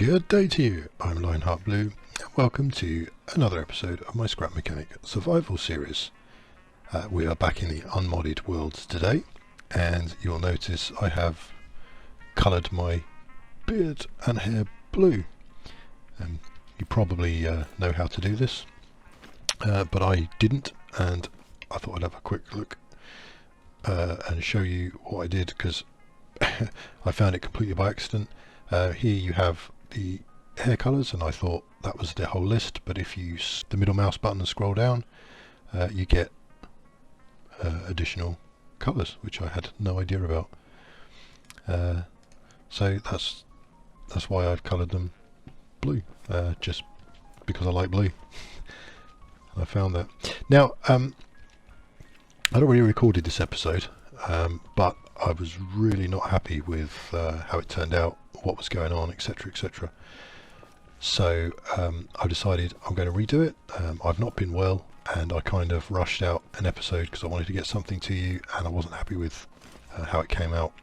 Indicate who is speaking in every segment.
Speaker 1: Good day to you, I'm LionHeartBlue, and welcome to another episode of my Scrap Mechanic survival series. We are back in the unmodded worlds today, and you'll notice I have coloured my beard and hair blue. You probably know how to do this, but I didn't, and I thought I'd have a quick look and show you what I did, because I found it completely by accident. Here you have the hair colours, and I thought that was the whole list, but if you use the middle mouse button and scroll down, you get additional colours, which I had no idea about. So that's why I've coloured them blue, just because I like blue. I found that. Now, I'd already recorded this episode, but I was really not happy with how it turned out, what was going on, etc, etc. So I decided I'm going to redo it. I've not been well, and I kind of rushed out an episode because I wanted to get something to you, and I wasn't happy with how it came out.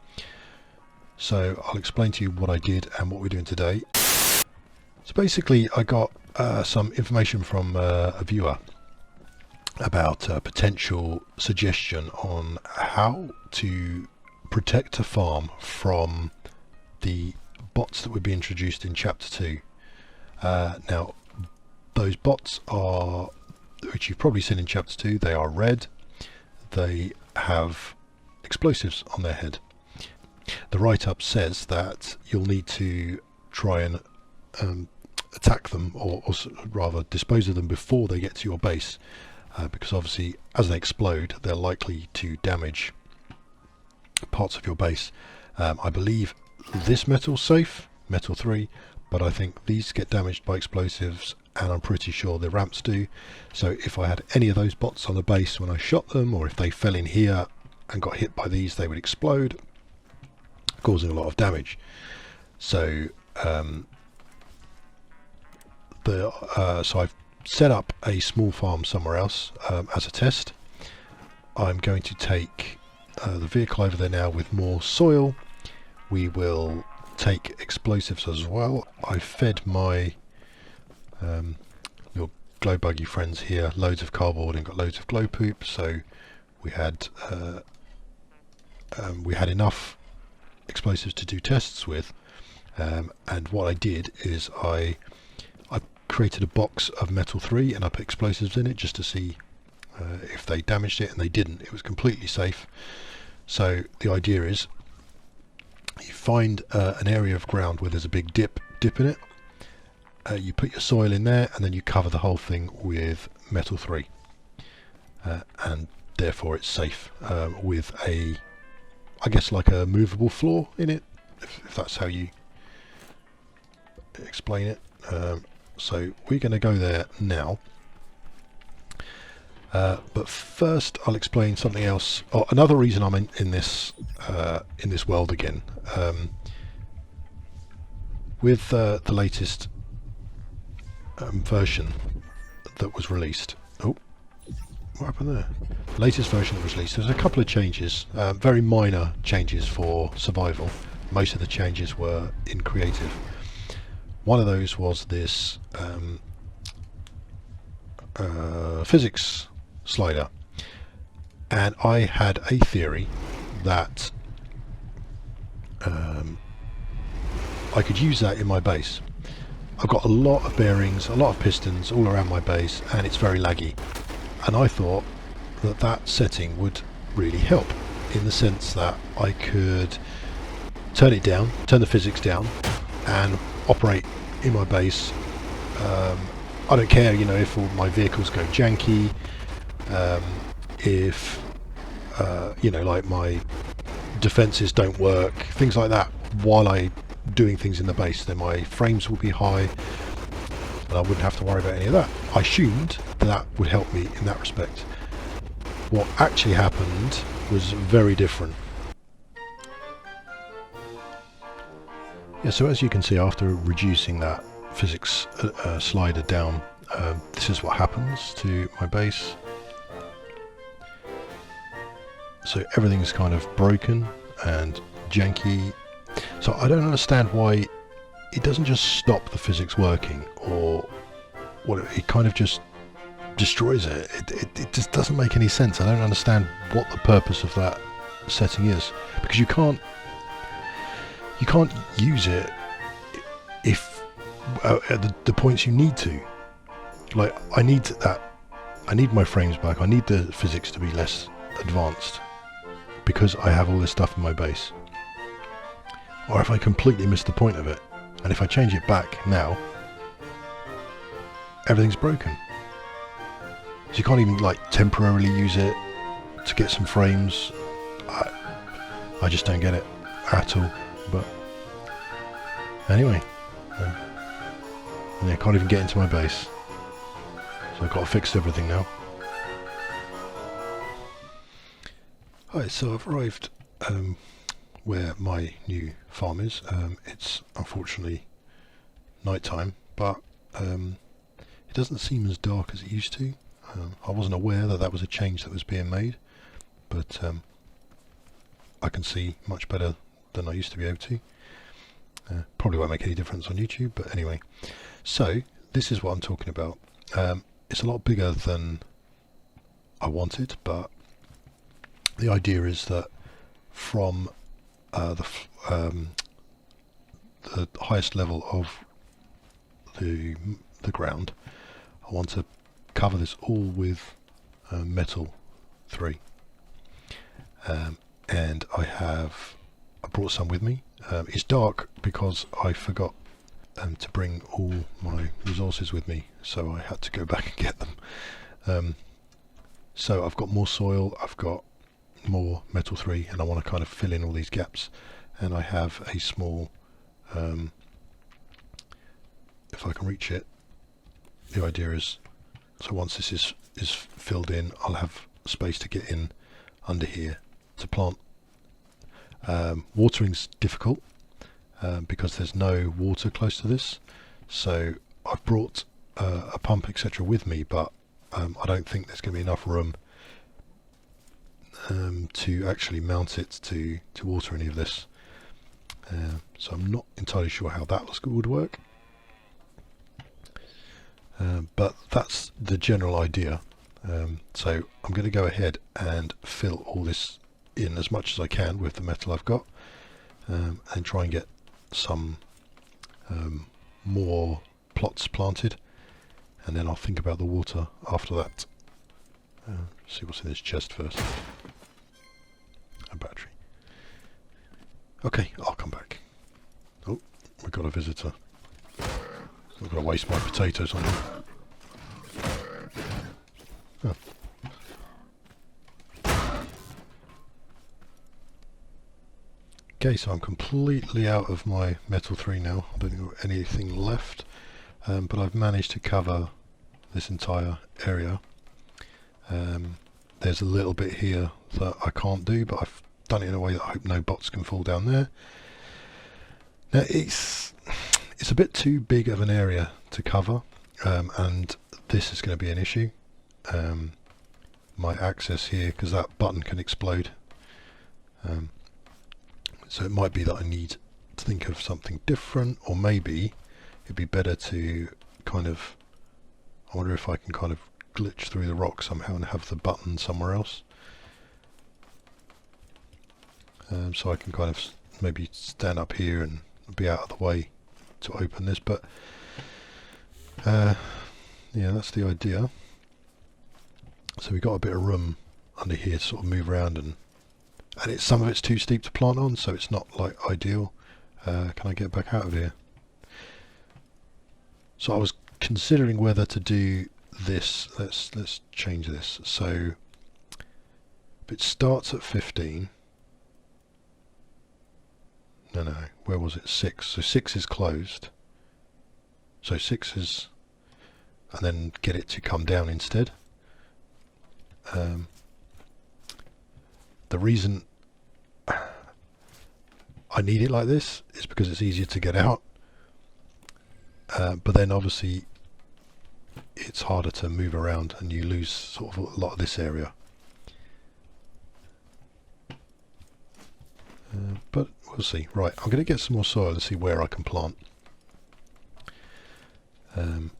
Speaker 1: So I'll explain to you what I did and what we're doing today. So basically I got some information from a viewer about a potential suggestion on how to protect a farm from the bots that would be introduced in chapter 2. Now those bots are, which you've probably seen in chapter 2, they are red, they have explosives on their head. The write-up says that you'll need to try and attack them, or rather dispose of them before they get to your base, because obviously as they explode they're likely to damage parts of your base. I believe this metal's safe, metal 3, but I think these get damaged by explosives, and I'm pretty sure the ramps do. So if I had any of those bots on the base when I shot them, or if they fell in here and got hit by these, they would explode, causing a lot of damage. So so I've set up a small farm somewhere else as a test. I'm going to take the vehicle over there now with more soil. We will take explosives as well. I fed my little glow buggy friends here loads of cardboard and got loads of glow poop, so we had enough explosives to do tests with. And what I did is I created a box of metal 3 and I put explosives in it just to see if they damaged it, and they didn't. It was completely safe. So the idea is you find an area of ground where there's a big dip in it, you put your soil in there, and then you cover the whole thing with metal 3, and therefore it's safe, with a, I guess, like a movable floor in it, if that's how you explain it. So we're going to go there now, but first I'll explain something else. Oh, another reason I'm in this world again, with the latest version that was released. Oh, what happened there? Latest version that was released, there's a couple of changes, very minor changes for survival. Most of the changes were in creative. One of those was this physics slider, and I had a theory that I could use that in my base. I've got a lot of bearings, a lot of pistons all around my base, and it's very laggy, and I thought that that setting would really help, in the sense that I could turn it down, turn the physics down, and operate in my base. I don't care, you know, if all my vehicles go janky, if you know, like my defenses don't work, things like that, while I doing things in the base, then my frames will be high and I wouldn't have to worry about any of that. I assumed that would help me in that respect. What actually happened was very different. Yeah, so as you can see, after reducing that physics slider down, this is what happens to my base. So everything's kind of broken and janky. So I don't understand why it doesn't just stop the physics working, or what, it kind of just destroys it. It just doesn't make any sense. I don't understand what the purpose of that setting is, because you can't use it if at the points you need to. Like, I need my frames back. I need the physics to be less advanced because I have all this stuff in my base. Or if I completely miss the point of it, and if I change it back now, everything's broken. So you can't even like temporarily use it to get some frames. I just don't get it at all. But anyway, and I can't even get into my base. So I've got to fix everything now. Alright, so I've arrived where my new farm is. It's unfortunately night time, but it doesn't seem as dark as it used to. I wasn't aware that that was a change that was being made, but I can see much better than I used to be able to. Probably won't make any difference on YouTube, but anyway. So this is what I'm talking about. It's a lot bigger than I wanted, but the idea is that from the highest level of the ground, I want to cover this all with metal 3, and I brought some with me. It's dark because I forgot to bring all my resources with me, so I had to go back and get them. So I've got more soil, I've got more metal 3, and I want to kind of fill in all these gaps. And I have a small, if I can reach it, the idea is, so once this is filled in, I'll have space to get in under here to plant. Watering's difficult because there's no water close to this, so I've brought a pump etc with me, but I don't think there's going to be enough room to actually mount it to water any of this. So I'm not entirely sure how that would work, but that's the general idea. So I'm going to go ahead and fill all this in as much as I can with the metal I've got, and try and get some more plots planted, and then I'll think about the water after that. See what's in this chest first. A battery. Okay, I'll come back. Oh, we've got a visitor. I'm going to waste my potatoes on him. Oh. Okay, so I'm completely out of my metal 3 now. I don't think I've got anything left, but I've managed to cover this entire area. There's a little bit here that I can't do, but I've done it in a way that I hope no bots can fall down there. Now it's a bit too big of an area to cover, and this is going to be an issue. My access here, because that button can explode. So it might be that I need to think of something different, or maybe it'd be better to kind of, I wonder if I can kind of glitch through the rock somehow and have the button somewhere else. So I can kind of maybe stand up here and be out of the way to open this, but yeah, that's the idea. So we've got a bit of room under here to sort of move around, and some of it's too steep to plant on, so it's not like ideal. Can I get back out of here? So I was considering whether to do this. Let's change this. So if it starts at 15. No, where was it? 6. So 6 is closed. So 6 is, and then get it to come down instead. The reason I need it like this is because it's easier to get out, but then obviously it's harder to move around and you lose sort of a lot of this area. But we'll see. Right, I'm going to get some more soil and see where I can plant. And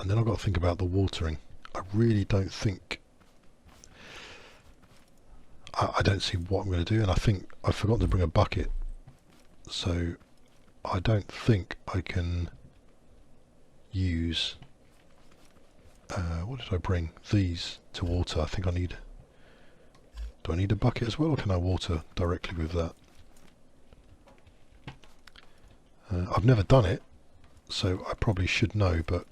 Speaker 1: then I've got to think about the watering. I really don't think... I don't see what I'm going to do, and I think I forgot to bring a bucket, so I don't think I can use... what did I bring? These to water. I think I need... Do I need a bucket as well, or can I water directly with that? I've never done it, so I probably should know, but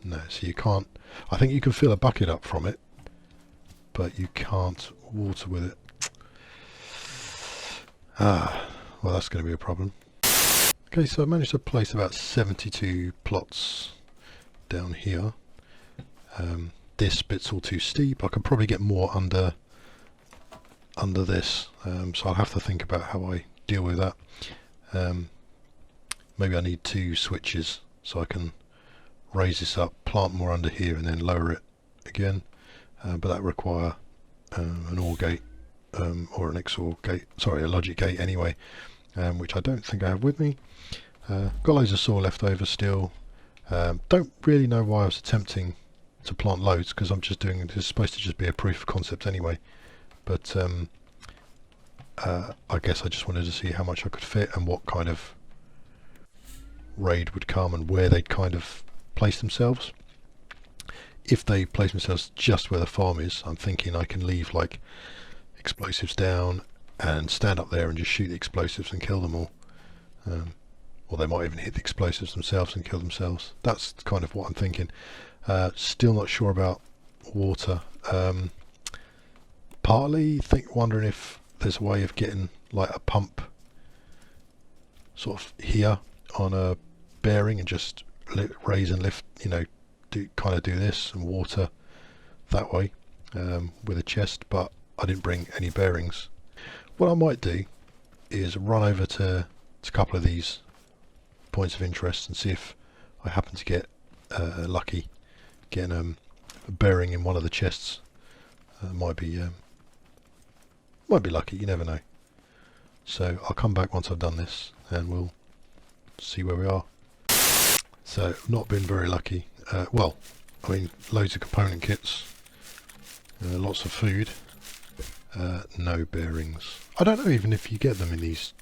Speaker 1: no, so you can't... I think you can fill a bucket up from it, but you can't water with it. Well, that's going to be a problem. Okay, so I managed to place about 72 plots down here. This bit's all too steep. I could probably get more under this, so I'll have to think about how I deal with that. Maybe I need 2 switches so I can raise this up, plant more under here, and then lower it again. But that require an OR gate or an XOR gate, sorry, a logic gate anyway, which I don't think I have with me. Got loads of soil left over still. Don't really know why I was attempting to plant loads, because I'm just doing, this is supposed to just be a proof of concept anyway, but I guess I just wanted to see how much I could fit and what kind of raid would come and where they'd kind of place themselves. If they place themselves just where the farm is, I'm thinking I can leave like explosives down and stand up there and just shoot the explosives and kill them all. Or they might even hit the explosives themselves and kill themselves. That's kind of what I'm thinking. Still not sure about water. Partly wondering if there's a way of getting like a pump sort of here on a bearing and just raise and lift, you know, kind of do this and water that way with a chest, but I didn't bring any bearings. What I might do is run over to a couple of these points of interest and see if I happen to get lucky getting a bearing in one of the chests. Might be lucky, you never know. So I'll come back once I've done this and we'll see where we are. So not been very lucky. Well, I mean, loads of component kits, lots of food, no bearings. I don't know even if you get them in these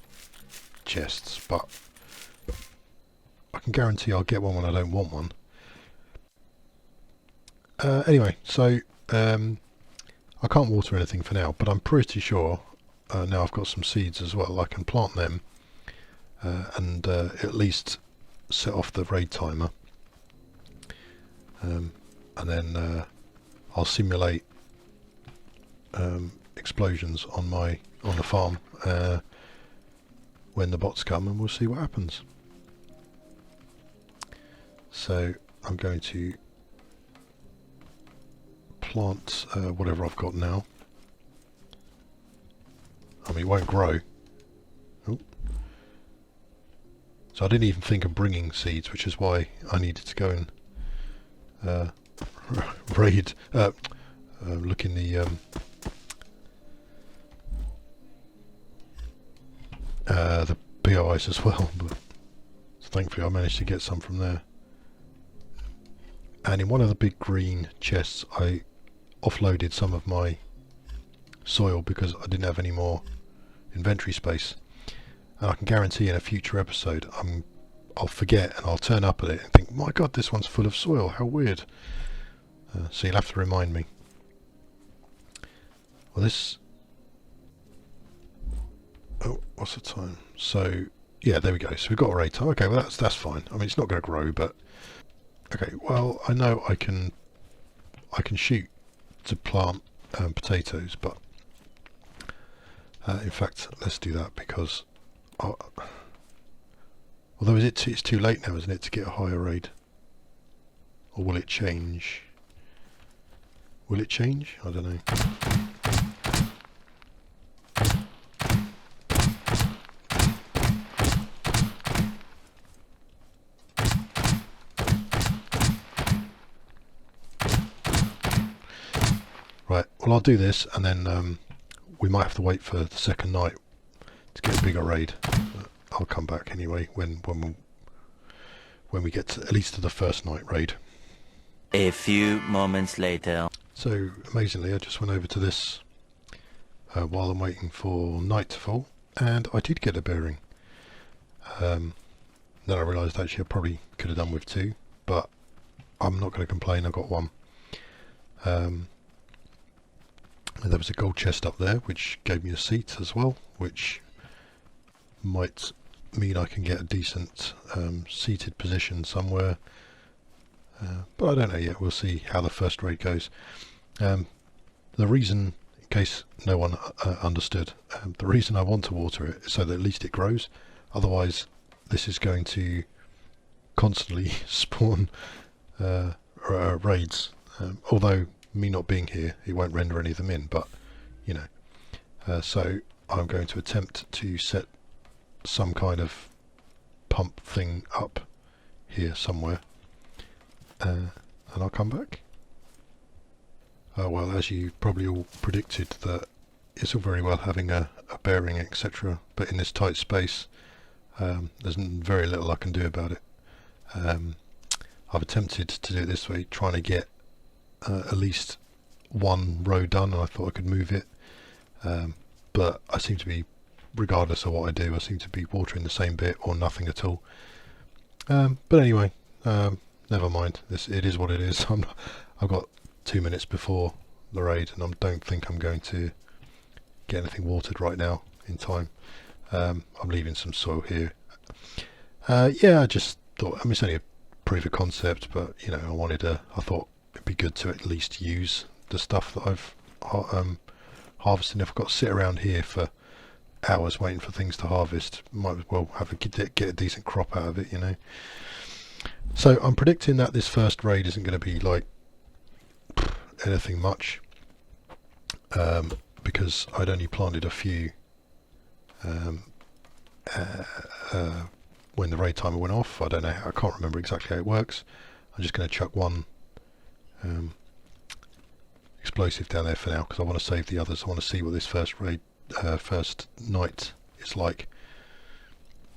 Speaker 1: chests, but I can guarantee I'll get one when I don't want one. Anyway, so I can't water anything for now, but I'm pretty sure now I've got some seeds as well. I can plant them and at least set off the raid timer, and then I'll simulate explosions on the farm when the bots come, and we'll see what happens. So I'm going to plant whatever I've got now. I mean, it won't grow. Oh. So I didn't even think of bringing seeds, which is why I needed to go and raid, look in the POIs as well, but thankfully I managed to get some from there. And in one of the big green chests I offloaded some of my soil because I didn't have any more inventory space, and I can guarantee in a future episode I'll forget and I'll turn up at it and think, my god, this one's full of soil, how weird. So you'll have to remind me. Well, this... Oh, what's the time? So, yeah, there we go. So we've got a raid time. Okay, well that's fine. I mean, it's not going to grow, but... Okay, well, I know I can shoot to plant potatoes, but... in fact, let's do that because... although it's too late now, isn't it, to get a higher raid? Or will it change? Will it change? I don't know. Right, well I'll do this and then we might have to wait for the second night to get a bigger raid. But I'll come back anyway when when we get to, at least to the first night raid.
Speaker 2: A few moments later.
Speaker 1: So amazingly, I just went over to this while I'm waiting for night to fall, and I did get a bearing. Then I realised actually I probably could have done with 2, but I'm not going to complain, I got 1. And there was a gold chest up there which gave me a seat as well, which might mean I can get a decent seated position somewhere, but I don't know yet. We'll see how the first raid goes. The reason, in case no one understood, the reason I want to water it is so that at least it grows. Otherwise this is going to constantly spawn raids, although me not being here, it won't render any of them in, but you know. So I'm going to attempt to set some kind of pump thing up here somewhere, and I'll come back. Well, as you probably all predicted, that it's all very well having a bearing, etc., but in this tight space there's very little I can do about it. I've attempted to do it this way, trying to get at least 1 row done, and I thought I could move it, but I seem to be, regardless of what I do, I seem to be watering the same bit or nothing at all. But anyway, never mind. It is what it is. I've got 2 minutes before the raid, and I don't think I'm going to get anything watered right now in time. I'm leaving some soil here. Yeah, I just thought, I mean, it's only a proof of concept, but you know, I thought it'd be good to at least use the stuff that I've harvested. If I've got to sit around here for hours waiting for things to harvest, might as well have get a decent crop out of it, you know. So I'm predicting that this first raid isn't going to be like anything much, because I'd only planted a few when the raid timer went off. I don't know how, I can't remember exactly how it works. I'm just going to chuck 1 explosive down there for now, because I want to save the others. I want to see what this first raid first night is like,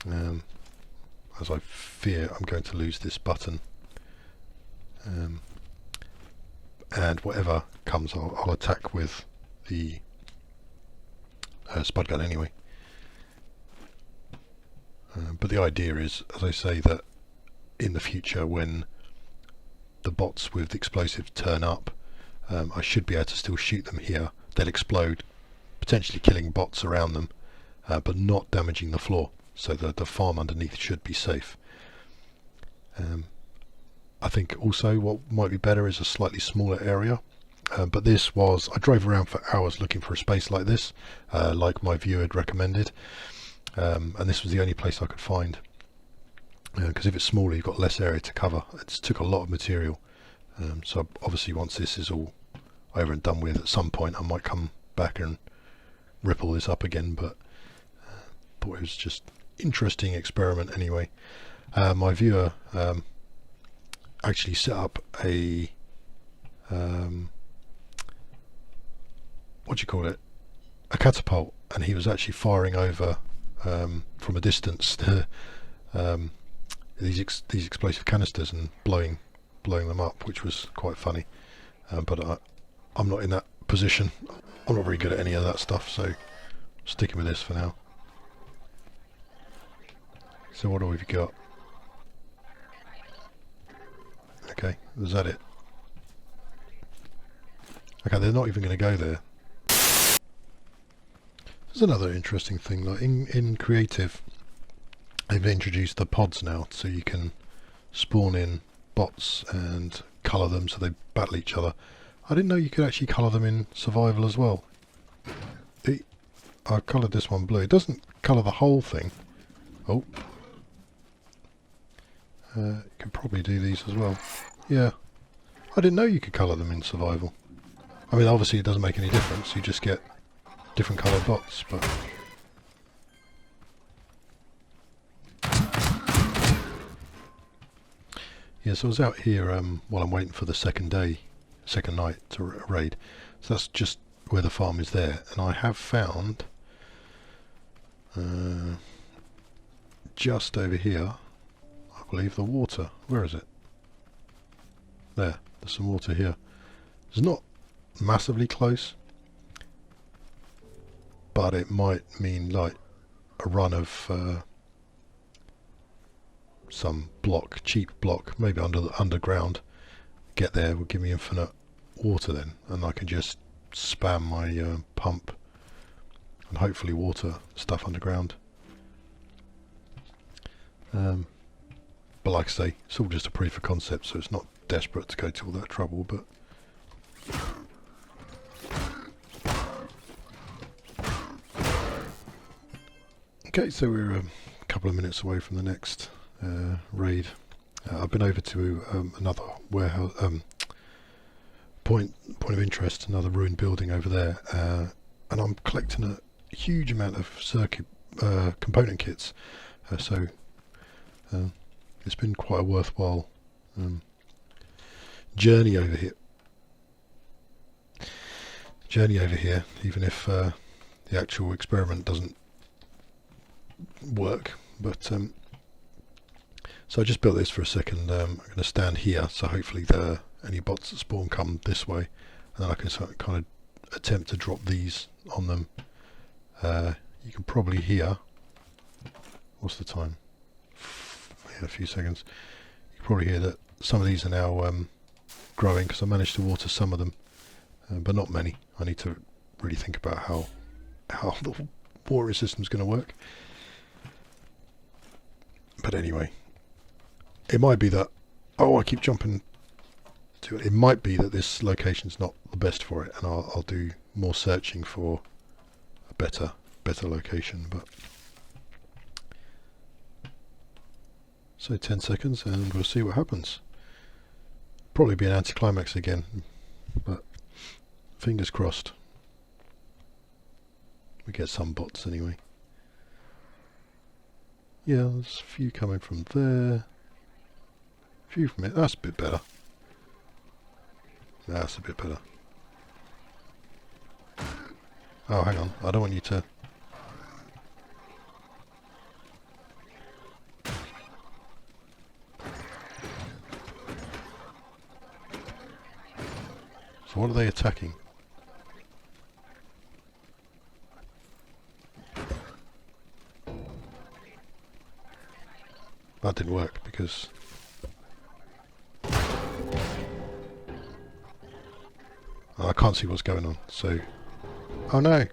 Speaker 1: as I fear I'm going to lose this button, and whatever comes I'll attack with the spud gun anyway. But the idea is, as I say, that in the future when the bots with the explosive turn up, I should be able to still shoot them here. They'll explode, potentially killing bots around them, but not damaging the floor, so that the farm underneath should be safe. I think also what might be better is a slightly smaller area, but this was, I drove around for hours looking for a space like this, like my viewer had recommended, and this was the only place I could find, because if it's smaller you've got less area to cover. It took a lot of material, so obviously once this is all over and done with, at some point I might come back and ripple this up again, but thought it was just interesting experiment anyway. My viewer actually set up a what do you call it, a catapult, and he was actually firing over from a distance these explosive canisters and blowing them up, which was quite funny, but I'm not in that position. I'm not very good at any of that stuff, so sticking with this for now. So what do we got? Okay, is that it? Okay, they're not even going to go there. There's another interesting thing, like in creative they've introduced the pods now, so you can spawn in bots and colour them so they battle each other. I didn't know you could actually colour them in survival as well. I coloured this one blue. It doesn't colour the whole thing. Oh, you can probably do these as well. Yeah, I didn't know you could colour them in survival. I mean, obviously it doesn't make any difference, you just get different coloured bots, but yeah, so I was out here while I'm waiting for the second night to raid. So that's just where the farm is there, and I have found just over here I believe, the water. Where is it? There. There's some water here. It's not massively close, but it might mean like a run of some block, cheap block, maybe underground. Get there will give me infinite water then, and I can just spam my pump and hopefully water stuff underground. But like I say, it's all just a proof of concept, so it's not desperate to go to all that trouble. But okay, so we're a couple of minutes away from the next raid. I've been over to another warehouse point of interest, another ruined building over there, and I'm collecting a huge amount of circuit component kits. So it's been quite a worthwhile journey over here. Even if the actual experiment doesn't work. But so I just built this for a second. I'm going to stand here, so hopefully any bots that spawn come this way, and then I can kind of attempt to drop these on them. You can probably hear. What's the time? Yeah, a few seconds. You can probably hear that some of these are now growing, because I managed to water some of them, but not many. I need to really think about how the water system is going to work. But anyway, it might be that, I keep jumping to it. It might be that this location's not the best for it, and I'll do more searching for a better location. But so 10 seconds and we'll see what happens. Probably be an anticlimax again, but fingers crossed. We get some bots anyway. Yeah, there's a few coming from there. A few from it. That's a bit better. That's a bit better. Oh, hang on. I don't want you to... So what are they attacking? That didn't work because... I can't see what's going on, so... Oh no!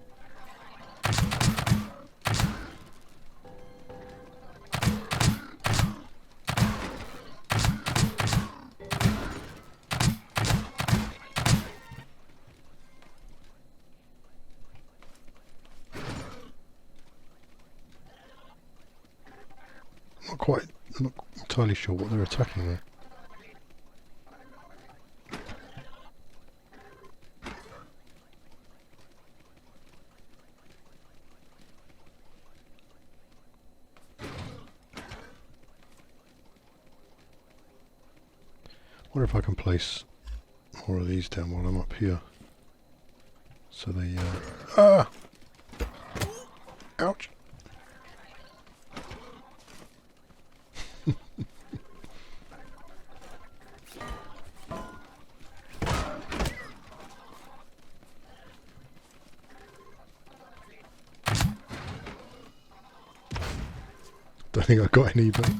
Speaker 1: I'm not entirely sure what they're attacking there. I wonder if I can place more of these down while I'm up here. So they... Ah! Ouch! Don't think I got any, but...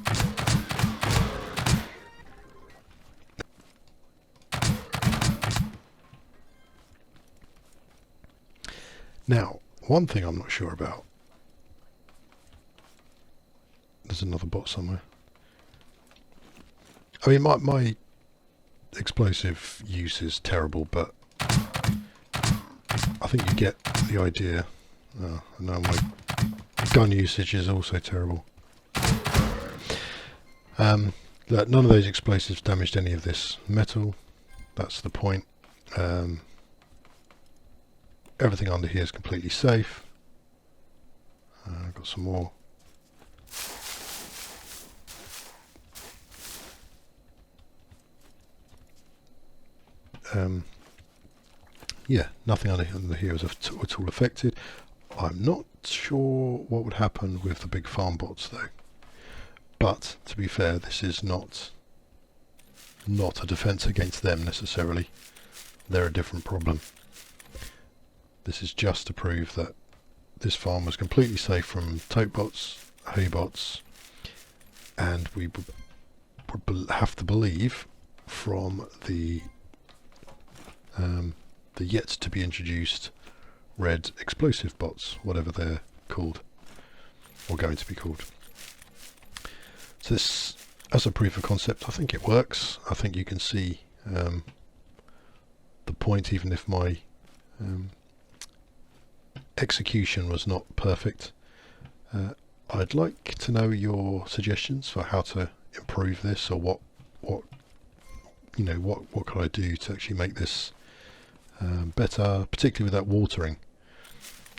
Speaker 1: Now, one thing I'm not sure about. There's another bot somewhere. I mean, my explosive use is terrible, but I think you get the idea. Oh, no, my gun usage is also terrible. Look, none of those explosives damaged any of this metal. That's the point. Everything under here is completely safe. I've got some more. Yeah, nothing under here is at all affected. I'm not sure what would happen with the big farm bots though. But to be fair, this is not a defence against them necessarily. They're a different problem. This is just to prove that this farm was completely safe from tote bots, hay bots, and we would have to believe from the yet to be introduced red explosive bots, whatever they're called, or going to be called. So this, as a proof of concept, I think it works. I think you can see the point, even if my execution was not perfect. I'd like to know your suggestions for how to improve this, or what can I do to actually make this better, particularly with that watering.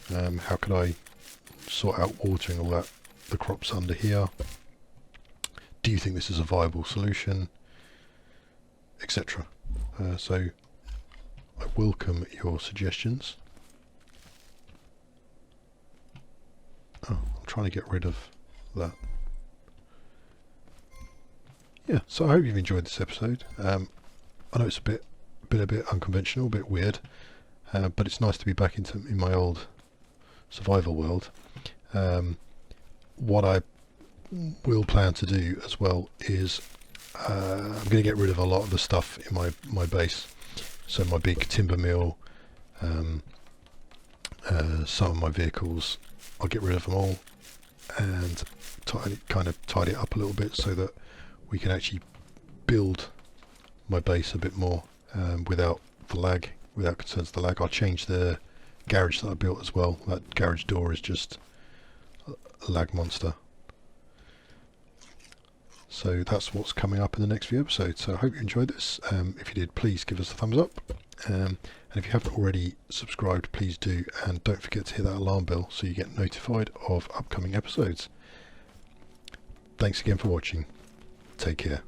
Speaker 1: How could I sort out watering all that, the crops under here? Do you think this is a viable solution, etc.? So I welcome your suggestions. Oh, I'm trying to get rid of that. Yeah, so I hope you've enjoyed this episode. I know it's a bit unconventional, a bit weird, but it's nice to be back in my old survival world. What I will plan to do as well is I'm going to get rid of a lot of the stuff in my base. So my big timber mill, some of my vehicles, I'll get rid of them all and kind of tidy it up a little bit so that we can actually build my base a bit more without concerns of the lag. I'll change the garage that I built as well. That garage door is just a lag monster. So that's what's coming up in the next few episodes. So I hope you enjoyed this. If you did, please give us a thumbs up. And if you haven't already subscribed, please do. And don't forget to hit that alarm bell so you get notified of upcoming episodes. Thanks again for watching. Take care.